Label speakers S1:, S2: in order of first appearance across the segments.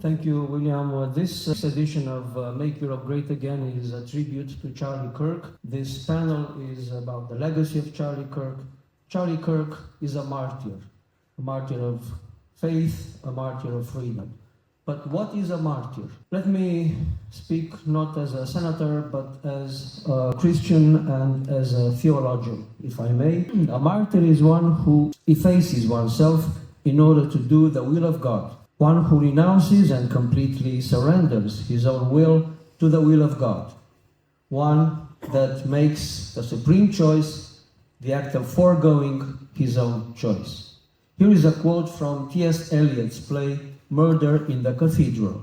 S1: Thank you, William. This edition of Make Europe Great Again is a tribute to Charlie Kirk. This panel is about the legacy of Charlie Kirk. Charlie Kirk is a martyr of faith, a martyr of freedom. But what is a martyr? Let me speak not as a senator, but as a Christian and as a theologian, if I may. A martyr is one who effaces oneself in order to do the will of God. One who renounces and completely surrenders his own will to the will of God. One that makes the supreme choice the act of foregoing his own choice. Here is a quote from T.S. Eliot's play, Murder in the Cathedral.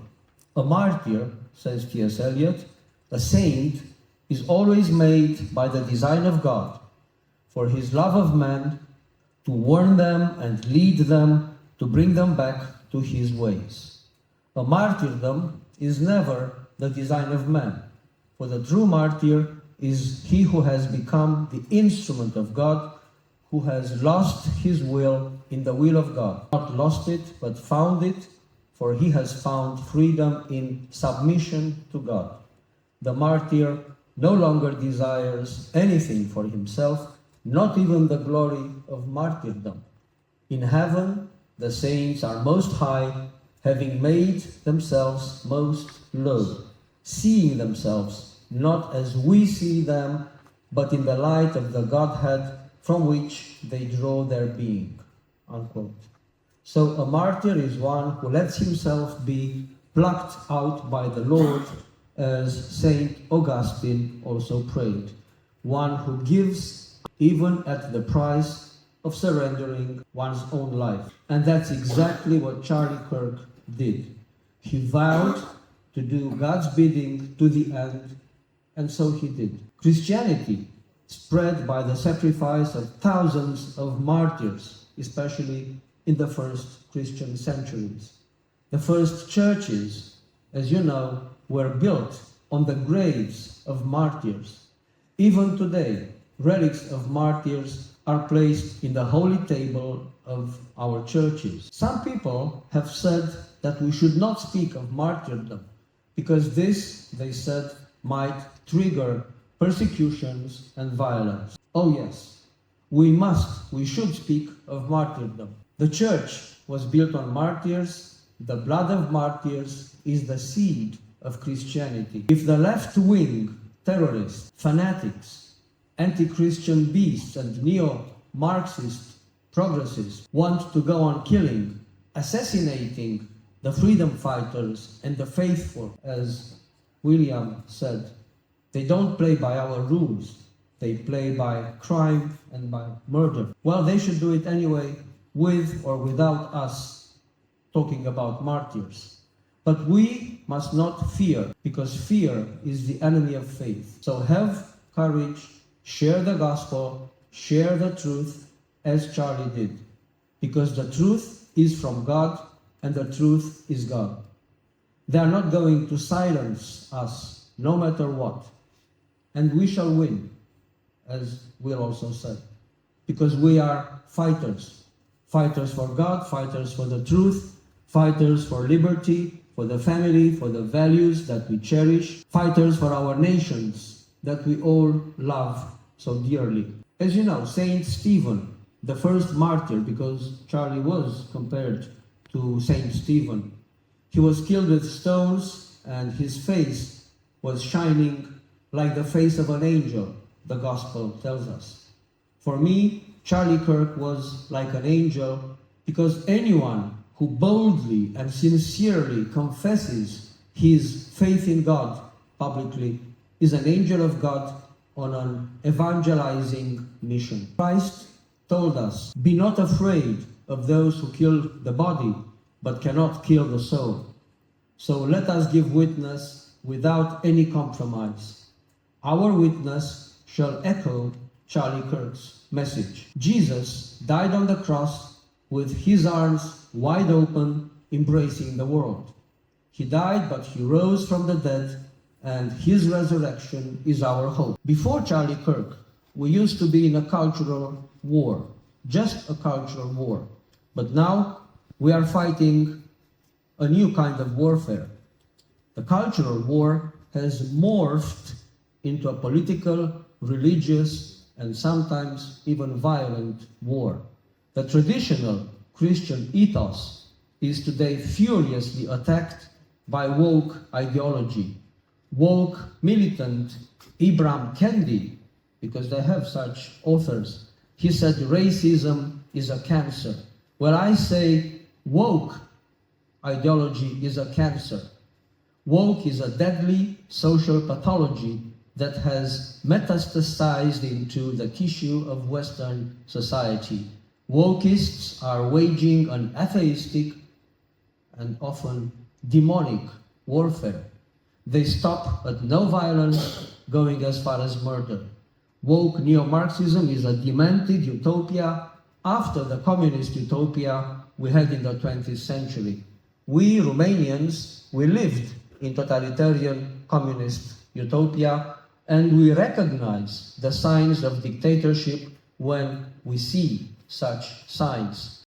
S1: A martyr, says T.S. Eliot, a saint, is always made by the design of God, for his love of man, to warn them and lead them, to bring them back to his ways. A martyrdom is never the design of man, for the true martyr is he who has become the instrument of God, who has lost his will in the will of God. Not lost it, but found it, for he has found freedom in submission to God. The martyr no longer desires anything for himself, not even the glory of martyrdom. In heaven, the saints are most high, having made themselves most low, seeing themselves not as we see them, but in the light of the Godhead from which they draw their being." Unquote. So a martyr is one who lets himself be plucked out by the Lord, as Saint Augustine also prayed. One who gives even at the price of surrendering one's own life. And that's exactly what Charlie Kirk did. He vowed to do God's bidding to the end, and so he did. Christianity spread by the sacrifice of thousands of martyrs, especially in the first Christian centuries. The first churches, as you know, were built on the graves of martyrs. Even today, relics of martyrs are placed in the holy table of our churches. Some people have said that we should not speak of martyrdom because this, they said, might trigger persecutions and violence. Oh yes, we should speak of martyrdom. The church was built on martyrs. The blood of martyrs is the seed of Christianity. If the left-wing terrorists, fanatics, anti-Christian beasts and neo-Marxist progressists want to go on killing, assassinating the freedom fighters and the faithful, as William said, they don't play by our rules, they play by crime and by murder. Well, they should do it anyway, with or without us talking about martyrs. But we must not fear, because fear is the enemy of faith. So have courage, share the gospel, share the truth, as Charlie did. Because the truth is from God, and the truth is God. They are not going to silence us, no matter what. And we shall win, as Will also said. Because we are fighters. Fighters for God, fighters for the truth, fighters for liberty, for the family, for the values that we cherish, fighters for our nations that we all love so dearly. As you know, Saint Stephen, the first martyr, because Charlie was compared to Saint Stephen, he was killed with stones and his face was shining like the face of an angel, the gospel tells us. For me, Charlie Kirk was like an angel because anyone who boldly and sincerely confesses his faith in God publicly is an angel of God on an evangelizing mission. Christ told us, "Be not afraid of those who kill the body, but cannot kill the soul." So let us give witness without any compromise. Our witness shall echo Charlie Kirk's message. Jesus died on the cross with his arms wide open, embracing the world. He died, but he rose from the dead, and his resurrection is our hope. Before Charlie Kirk, we used to be in a cultural war, just a cultural war. But now we are fighting a new kind of warfare. The cultural war has morphed into a political, religious, and sometimes even violent war. The traditional Christian ethos is today furiously attacked by woke ideology. Woke militant Ibram Kendi, because they have such authors, he said racism is a cancer. Well, I say woke ideology is a cancer. Woke is a deadly social pathology that has metastasized into the tissue of Western society. Wokeists are waging an atheistic and often demonic warfare. They stop at no violence, going as far as murder. Woke neo-Marxism is a demented utopia after the communist utopia we had in the 20th century. We Romanians, we lived in totalitarian communist utopia, and we recognize the signs of dictatorship when we see such signs.